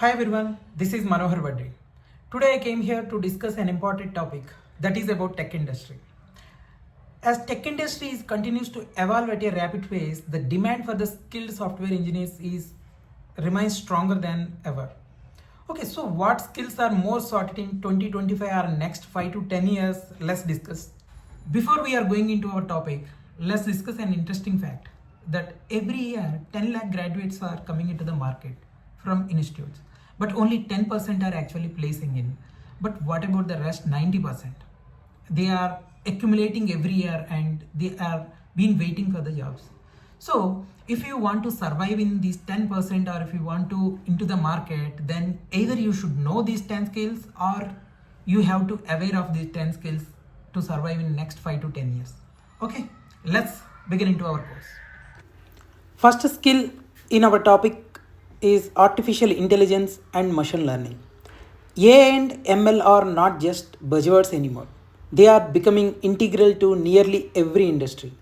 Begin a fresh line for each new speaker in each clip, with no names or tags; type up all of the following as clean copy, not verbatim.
Hi everyone, this is Manohar Vadde. Today I came here to discuss an important topic that is about tech industry. As tech industry continues to evolve at a rapid pace, the demand for the skilled software engineers remains stronger than ever. Okay, so what skills are more sought in 2025 or next 5 to 10 years? Let's discuss. Before we are going into our topic, let's discuss an interesting fact that every year 10 lakh graduates are coming into the market from institutes, but only 10% are actually placing in. But what about the rest 90%? They are accumulating every year and they are been waiting for the jobs. So if you want to survive in these 10% or if you want to into the market, then either you should know these 10 skills or you have to aware of these 10 skills to survive in next 5 to 10 years. Okay, let's begin into our course. First skill in our topic is artificial intelligence and machine learning. AI and ML are not just buzzwords anymore. They are becoming integral to nearly every industry.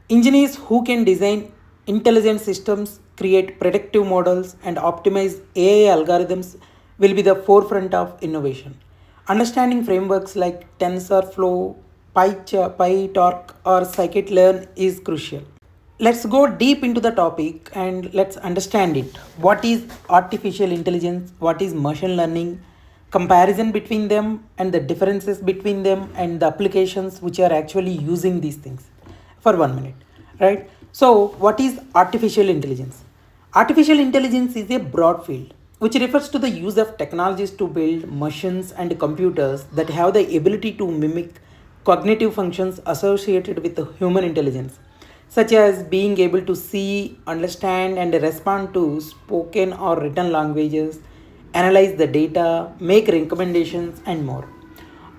Engineers who can design intelligent systems, create predictive models, and optimize AI algorithms will be the forefront of innovation. Understanding frameworks like TensorFlow, PyTorch, or scikit-learn is crucial. Let's go deep into the topic and let's understand it. What is artificial intelligence? What is machine learning? Comparison between them and the differences between them and the applications which are actually using these things for 1 minute, right? So, what is artificial intelligence? Artificial intelligence is a broad field which refers to the use of technologies to build machines and computers that have the ability to mimic cognitive functions associated with human intelligence, such as being able to see, understand, and respond to spoken or written languages, analyze the data, make recommendations, and more.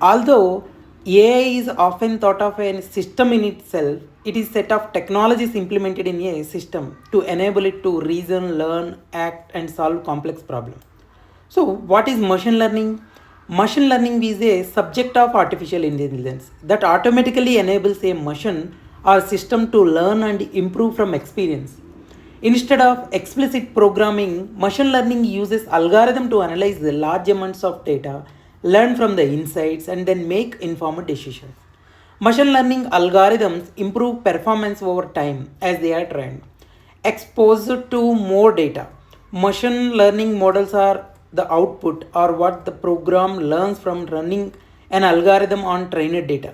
Although AI is often thought of as a system in itself, it is a set of technologies implemented in a system to enable it to reason, learn, act, and solve complex problems. So, what is machine learning? Machine learning is a subject of artificial intelligence that automatically enables a machine or system to learn and improve from experience. Instead of explicit programming, machine learning uses algorithm to analyze the large amounts of data, learn from the insights, and then make informed decisions. Machine learning algorithms improve performance over time as they are trained. Exposed to more data, machine learning models are the output or what the program learns from running an algorithm on trained data.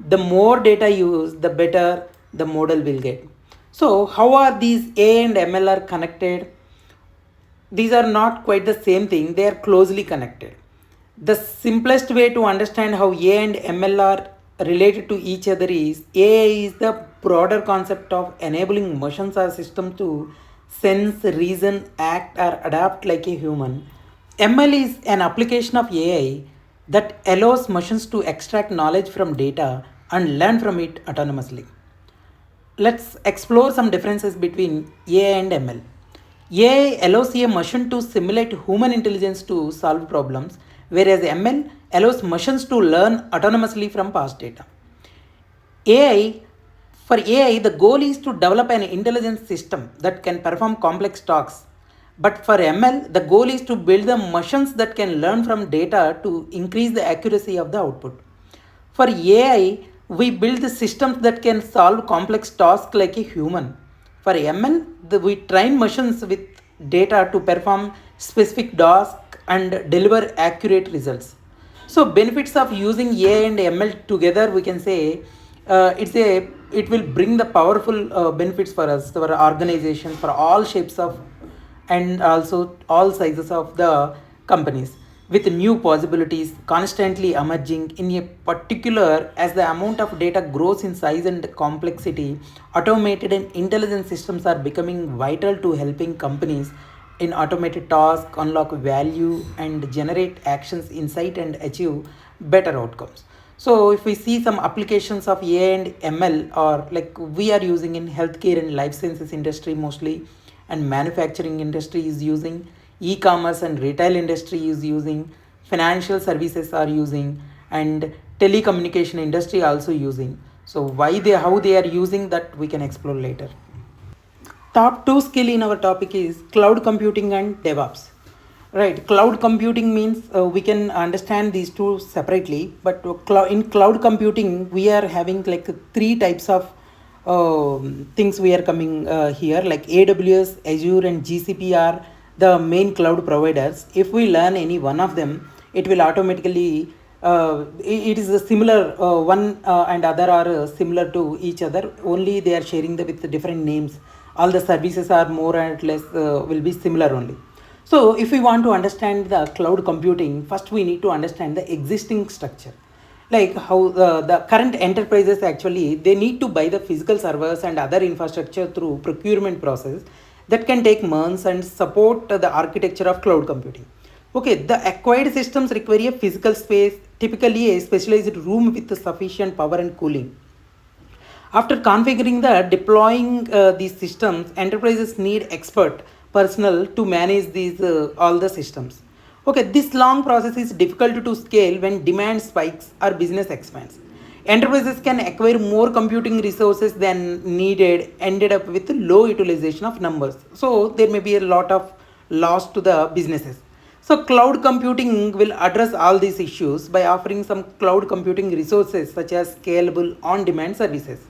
The more data you use, the better the model will get. So, how are these A and ML are connected? These are not quite the same thing, they are closely connected. The simplest way to understand how A and ML are related to each other is AI is the broader concept of enabling machines or systems to sense, reason, act, or adapt like a human. ML is an application of AI that allows machines to extract knowledge from data and learn from it autonomously. Let's explore some differences between AI and ML. AI allows a machine to simulate human intelligence to solve problems, whereas ML allows machines to learn autonomously from past data. AI For AI, the goal is to develop an intelligent system that can perform complex tasks. But for ML, the goal is to build the machines that can learn from data to increase the accuracy of the output. For AI, we build the systems that can solve complex tasks like a human. For ML, we train machines with data to perform specific tasks and deliver accurate results. So benefits of using AI and ML together, we can say it will bring the powerful benefits for us, for our organization, for all shapes of and also all sizes of the companies, with new possibilities constantly emerging in a particular as the amount of data grows in size and complexity. Automated and intelligent systems are becoming vital to helping companies in automated tasks unlock value and generate actions insight and achieve better outcomes. So if we see some applications of AI and ML, or like we are using in healthcare and life sciences industry mostly, and manufacturing industry is using, e-commerce and retail industry is using, financial services are using, and telecommunication industry also using. So why they how they are using that we can explore later. Top two skill in our topic is cloud computing and DevOps. Right, cloud computing means we can understand these two separately, but in cloud computing, we are having like three types of things we are coming here, like AWS, Azure, and GCP are the main cloud providers. If we learn any one of them, it will automatically, it is a similar, one and other are similar to each other, only they are sharing with the different names. All the services are more or less will be similar only. So if we want to understand the cloud computing, first we need to understand the existing structure. Like how the current enterprises actually, they need to buy the physical servers and other infrastructure through procurement process that can take months and support the architecture of cloud computing. Okay, the acquired systems require a physical space, typically a specialized room with sufficient power and cooling. After configuring the deploying these systems, enterprises need expert personnel to manage these all the systems. Okay, this long process is difficult to scale when demand spikes or business expands. Enterprises can acquire more computing resources than needed, ended up with low utilization of numbers. So there may be a lot of loss to the businesses. So cloud computing will address all these issues by offering some cloud computing resources such as scalable on-demand services.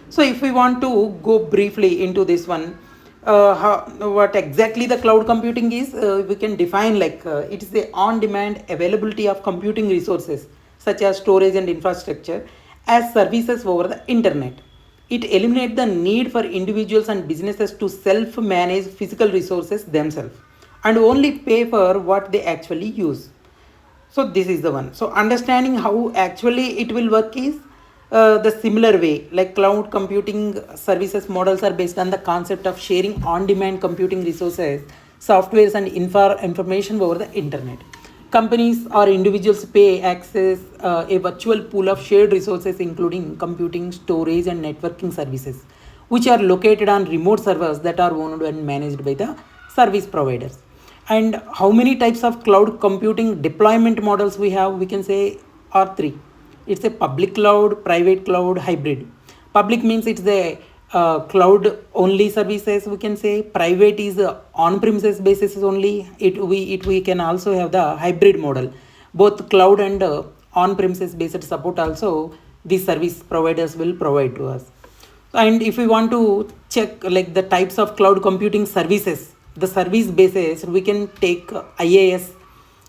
So if we want to go briefly into this one, what exactly the cloud computing is, we can define like it is the on-demand availability of computing resources such as storage and infrastructure as services over the internet. It eliminates the need for individuals and businesses to self-manage physical resources themselves and only pay for what they actually use. So this is the one. So understanding how actually it will work is the similar way, like cloud computing services models are based on the concept of sharing on-demand computing resources, softwares and information over the internet. Companies or individuals pay access a virtual pool of shared resources including computing, storage and networking services, which are located on remote servers that are owned and managed by the service providers. And how many types of cloud computing deployment models we have, we can say are three. It's a public cloud, private cloud, hybrid. Public means it's the cloud only services, we can say. Private is on premises basis only. We can also have the hybrid model, both cloud and on premises based support also these service providers will provide to us. And if we want to check like the types of cloud computing services, the service basis, we can take IaaS,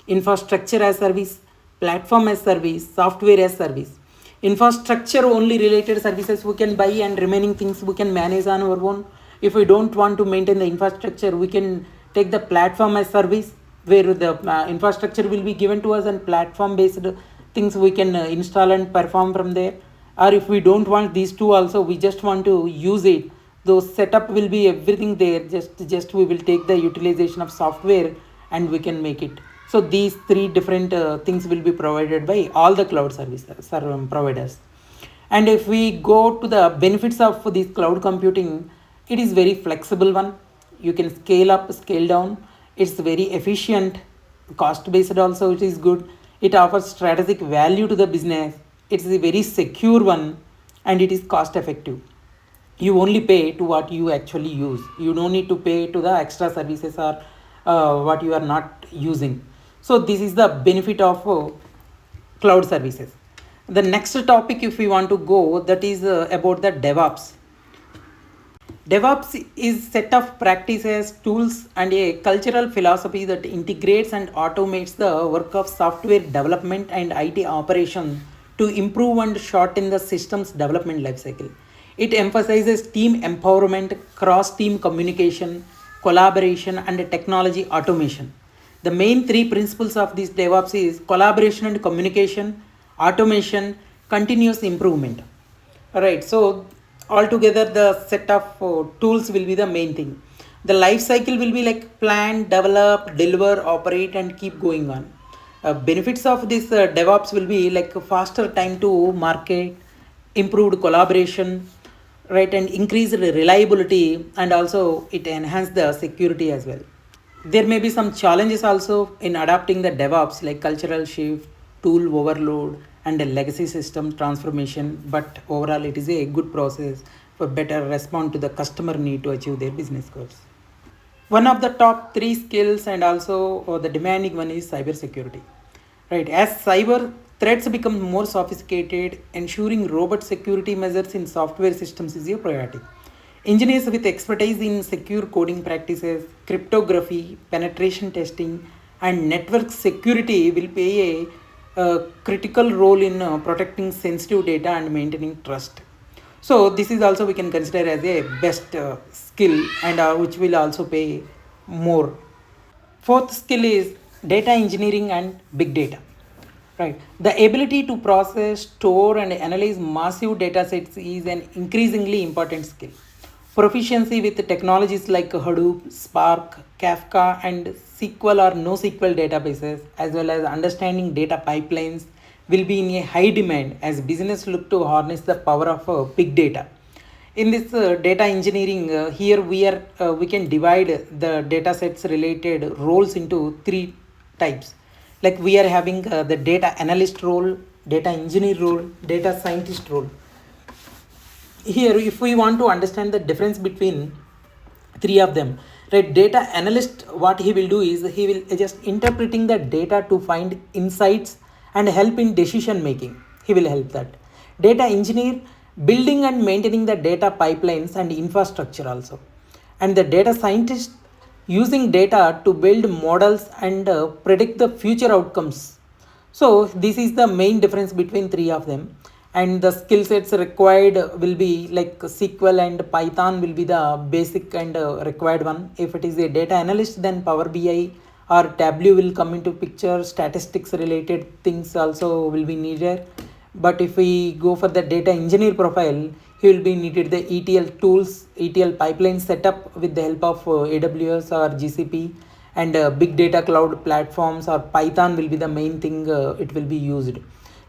infrastructure as service, platform as service, software as service. Infrastructure only related services we can buy and remaining things we can manage on our own. If we don't want to maintain the infrastructure, we can take the platform as service where the infrastructure will be given to us and platform based things we can install and perform from there. Or if we don't want these two also, we just want to use it, those setup will be everything there, just we will take the utilization of software and we can make it. So these three different things will be provided by all the cloud services providers. And if we go to the benefits of this cloud computing, it is very flexible one. You can scale up, scale down. It's very efficient, cost based also it is good. It offers strategic value to the business. It's a very secure one and it is cost effective. You only pay to what you actually use. You don't need to pay to the extra services or what you are not using. So this is the benefit of cloud services. The next topic if we want to go, that is about the DevOps. DevOps is set of practices, tools and a cultural philosophy that integrates and automates the work of software development and IT operations to improve and shorten the system's development lifecycle. It emphasizes team empowerment, cross-team communication, collaboration and technology automation. The main three principles of this DevOps is collaboration and communication, automation, continuous improvement. Alright, so altogether the set of tools will be the main thing. The life cycle will be like plan, develop, deliver, operate and keep going on. Benefits of this DevOps will be like faster time to market, improved collaboration, right, and increased reliability, and also it enhance the security as well. There may be some challenges also in adapting the DevOps like cultural shift, tool overload and a legacy system transformation, but overall it is a good process for better respond to the customer need to achieve their business goals. One of the top three skills and also the demanding one is cyber security. Right, as cyber threats become more sophisticated, ensuring robust security measures in software systems is a priority. Engineers with expertise in secure coding practices, cryptography, penetration testing, and network security will play a critical role in protecting sensitive data and maintaining trust. So this is also we can consider as a best skill, and which will also pay more. Fourth skill is data engineering and big data. Right. The ability to process, store, and analyze massive data sets is an increasingly important skill. Proficiency with technologies like Hadoop, Spark, Kafka, and SQL or NoSQL databases, as well as understanding data pipelines, will be in a high demand as business look to harness the power of big data. In this data engineering, here we can divide the data sets related roles into three types. Like we are having the data analyst role, data engineer role, data scientist role. Here if we want to understand the difference between three of them, right, data analyst, what he will do is he will just interpreting the data to find insights and help in decision making. He will help that. Data engineer, building and maintaining the data pipelines and infrastructure also. And the data scientist, using data to build models and predict the future outcomes. So this is the main difference between three of them. And the skill sets required will be like SQL and Python will be the basic and required one. If it is a data analyst, then Power BI or Tableau will come into picture. Statistics related things also will be needed. But if we go for the data engineer profile, he will be needed the ETL tools, ETL pipeline setup with the help of AWS or GCP, and big data cloud platforms or Python will be the main thing it will be used.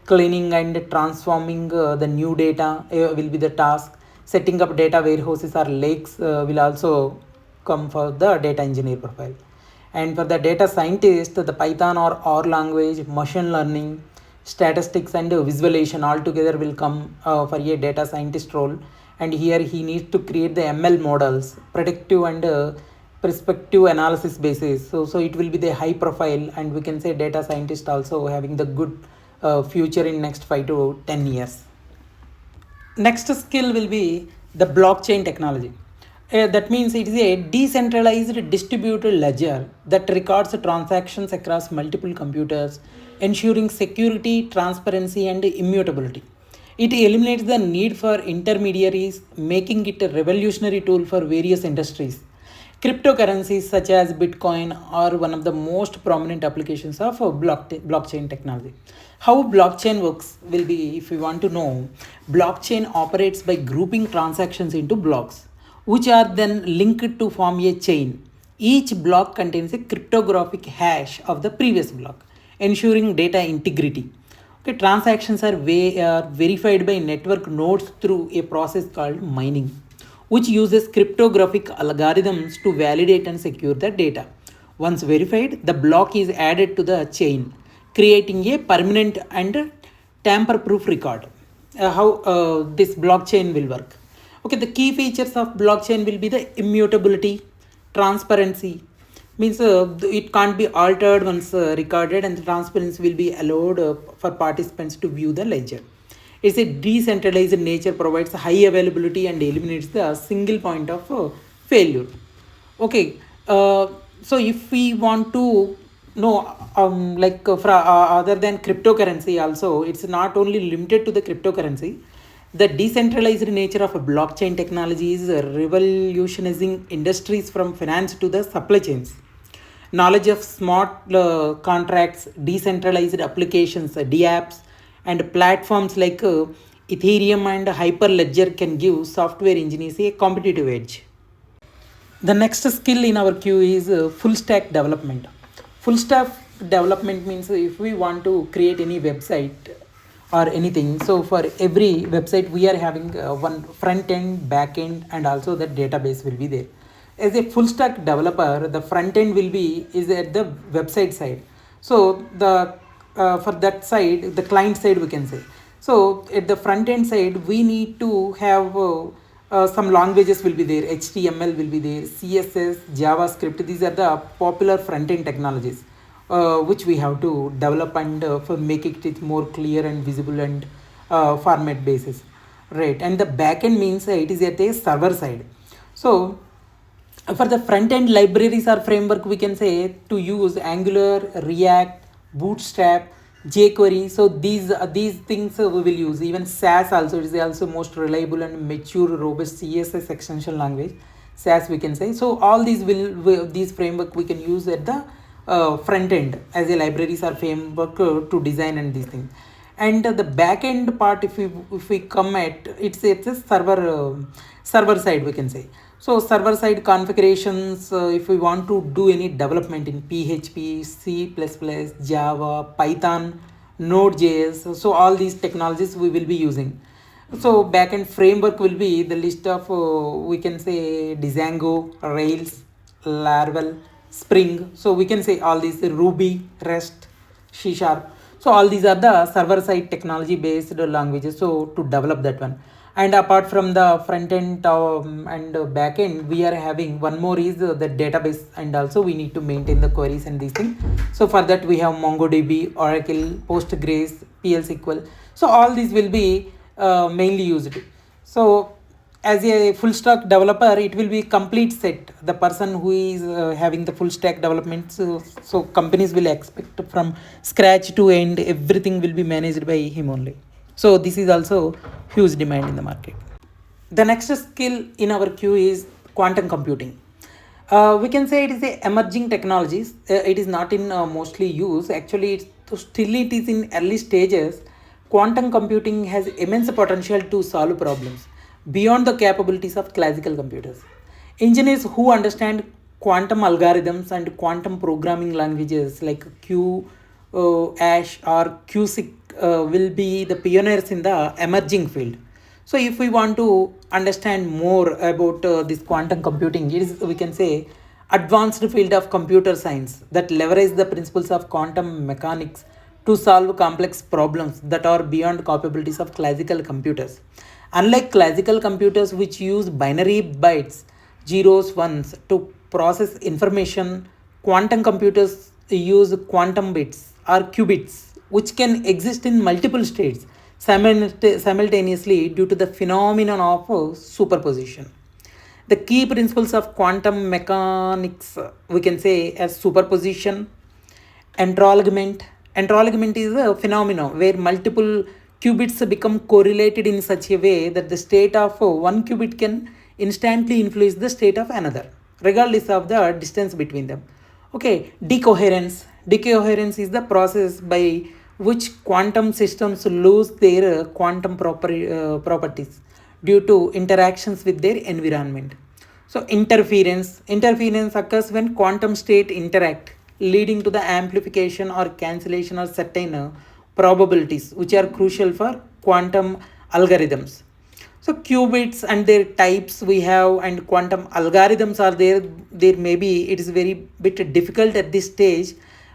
Cleaning and transforming the new data will be the task. Setting up data warehouses or lakes will also come for the data engineer profile. And for the data scientist, the Python or R language, machine learning, statistics, and visualization all together will come for a data scientist role. And here he needs to create the ML models, predictive and perspective analysis basis. So it will be the high profile, and we can say data scientist also having the good future in next 5 to 10 years. Next skill will be the blockchain technology. That means it is a decentralized distributed ledger that records transactions across multiple computers, ensuring security, transparency, and immutability. It eliminates the need for intermediaries, making it a revolutionary tool for various industries. Cryptocurrencies such as Bitcoin are one of the most prominent applications of blockchain technology. How blockchain works will be, if you want to know, blockchain operates by grouping transactions into blocks, which are then linked to form a chain. Each block contains a cryptographic hash of the previous block, ensuring data integrity. Okay, transactions are verified by network nodes through a process called mining, which uses cryptographic algorithms to validate and secure the data. Once verified, the block is added to the chain, creating a permanent and tamper-proof record. How this blockchain will work? Okay, the key features of blockchain will be the immutability, transparency. Means it can't be altered once recorded, and the transparency will be allowed for participants to view the ledger. It's a decentralized nature, provides high availability and eliminates the single point of failure. Okay, so if we want to know, other than cryptocurrency, also it's not only limited to the cryptocurrency. The decentralized nature of a blockchain technology is revolutionizing industries from finance to the supply chains. Knowledge of smart contracts, decentralized applications, DApps, and platforms like Ethereum and Hyperledger can give software engineers a competitive edge. The next skill in our queue is full stack development. Full stack development means if we want to create any website or anything, so for every website we are having one front end, back end, and also the database will be there. As a full stack developer, the front end will be is at the website side. So the for that side, the client side we can say. So at the front end side, we need to have Some languages will be there, HTML will be there, CSS, JavaScript. These are the popular front-end technologies which we have to develop and for make it more clear and visible and format basis, right? And the backend means it is at a server side. So for the front end libraries or framework, we can say to use Angular, React, Bootstrap, jQuery. So these things we will use. Even SAS also, it is also most reliable and mature robust CSS extension language, SAS we can say. So all these these framework we can use at the front end as a libraries or framework to design and these things. And the back end part, if we come at, it's a server side we can say. So server side configurations, if we want to do any development in PHP, C++, Java, Python, Node.js, so all these technologies we will be using. So backend framework will be the list of we can say Django, Rails, Laravel, Spring. So we can say all these, Ruby, Rust, C Sharp. So all these are the server side technology based languages. So to develop that one. And apart from the front end and back end, we are having one more is the database, and also we need to maintain the queries and these things. So for that we have MongoDB, Oracle, Postgres, PL/SQL. So all these will be mainly used. So as a full stack developer, it will be complete set. The person who is having the full stack development, so companies will expect from scratch to end, everything will be managed by him only. So this is also huge demand in the market. The next skill in our queue is quantum computing. We can say it is a emerging technologies. It is not in mostly use. Actually, still it is in early stages. Quantum computing has immense potential to solve problems beyond the capabilities of classical computers. Engineers who understand quantum algorithms and quantum programming languages like Ash or QSIC will be the pioneers in the emerging field. So if we want to understand more about this quantum computing, it is, we can say, advanced field of computer science that leverage the principles of quantum mechanics to solve complex problems that are beyond capabilities of classical computers. Unlike classical computers which use binary bytes, zeros, ones to process information, quantum computers use quantum bits or qubits which can exist in multiple states simultaneously due to the phenomenon of superposition. The key principles of quantum mechanics we can say as superposition, entrolment. Entrolment is a phenomenon where multiple qubits become correlated in such a way that the state of one qubit can instantly influence the state of another, regardless of the distance between them. Okay, decoherence. Decoherence is the process by which quantum systems lose their quantum properties due to interactions with their environment. So interference. Interference occurs when quantum state interact, leading to the amplification or cancellation of certain probabilities which are crucial for quantum algorithms. So qubits and their types we have, and quantum algorithms are there. There maybe it is very bit difficult at this stage,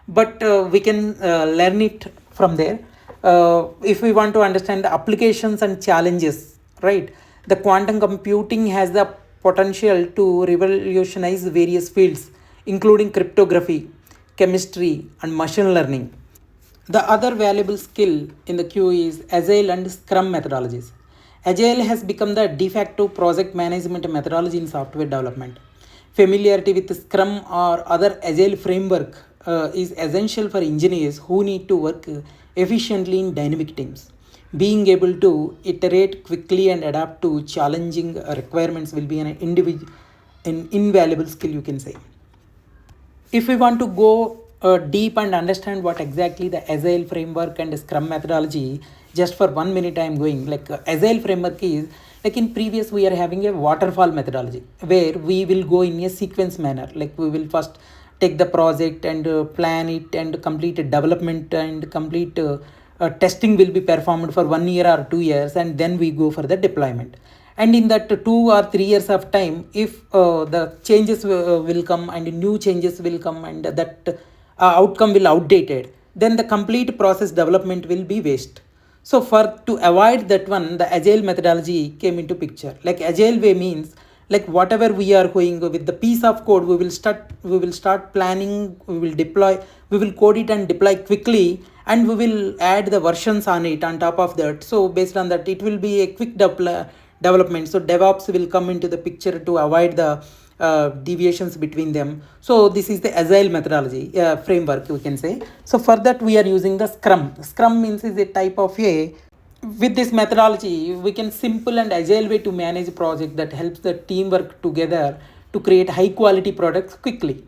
but we can learn it from there. If we want to understand the applications and challenges, right? The quantum computing has the potential to revolutionize various fields, including cryptography, chemistry, and machine learning. The other valuable skill in the queue is Agile and Scrum methodologies. Agile has become the de facto project management methodology in software development. Familiarity with Scrum or other Agile framework is essential for engineers who need to work efficiently in dynamic teams. Being able to iterate quickly and adapt to challenging requirements will be an invaluable skill, you can say. If we want to go deep and understand what exactly the Agile framework and Scrum methodology, just for 1 minute I am going. Like Agile framework is, like in previous we are having a waterfall methodology where we will go in a sequence manner. Like we will first take the project and plan it and complete development and complete testing will be performed for 1 year or 2 years, and then we go for the deployment. And in that 2 or 3 years of time, if the changes will come and new changes will come and that outcome will outdated, then the complete process development will be waste. So for to avoid that one, the agile methodology came into picture. Like agile way means like whatever we are going with the piece of code, we will start planning, we will deploy, we will code it and deploy quickly, and we will add the versions on it on top of that. So based on that, it will be a quick development. So DevOps will come into the picture to avoid the deviations between them. So this is the agile methodology framework, we can say. So for that we are using the scrum means is a type of a, with this methodology we can simple and agile way to manage a project that helps the team work together to create high quality products quickly.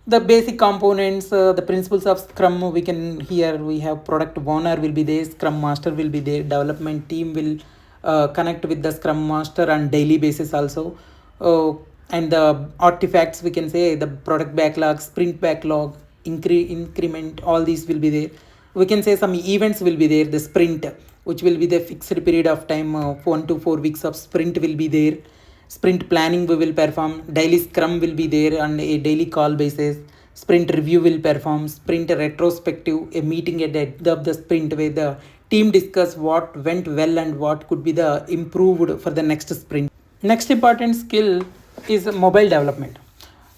The basic components, the principles of scrum, we can here we have product owner will be there, scrum master will be there, development team will connect with the scrum master on daily basis also. uh, and the artifacts, we can say the product backlog, sprint backlog, increment, all these will be there. We can say some events will be there, the sprint, which will be the fixed period of time, 1 to 4 weeks of sprint will be there. Sprint planning we will perform, daily scrum will be there on a daily call basis. Sprint review will perform, sprint retrospective, a meeting at the end of the sprint where the team discuss what went well and what could be the improved for the next sprint. Next important skill is mobile development.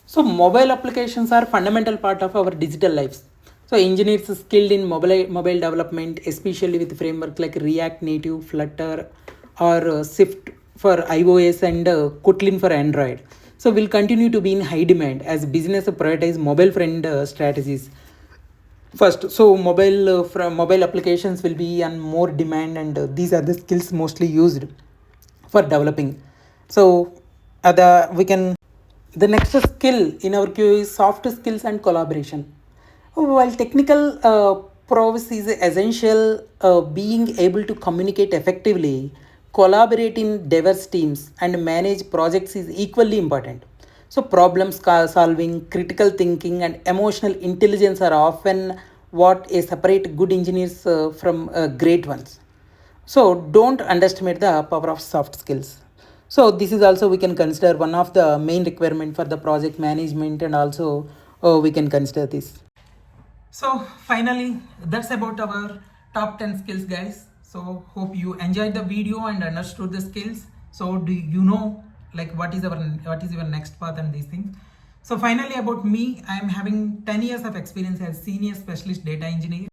So mobile applications are fundamental part of our digital lives. So engineers skilled in mobile development, especially with framework like React Native, Flutter, or Swift for iOS, and Kotlin for Android. So will continue to be in high demand as business prioritize mobile friend strategies first. So mobile applications will be on more demand, and these are the skills mostly used for developing. So the next skill in our queue is soft skills and collaboration. While technical prowess is essential, being able to communicate effectively, collaborate in diverse teams, and manage projects is equally important. So, solving, critical thinking, and emotional intelligence are often what separate good engineers from great ones. So don't underestimate the power of soft skills. So this is also we can consider one of the main requirement for the project management, and also we can consider this. So finally, that's about our top 10 skills, guys. So hope you enjoyed the video and understood the skills. So do you know like what is your next path and these things. So finally about me, I am having 10 years of experience as senior specialist data engineer.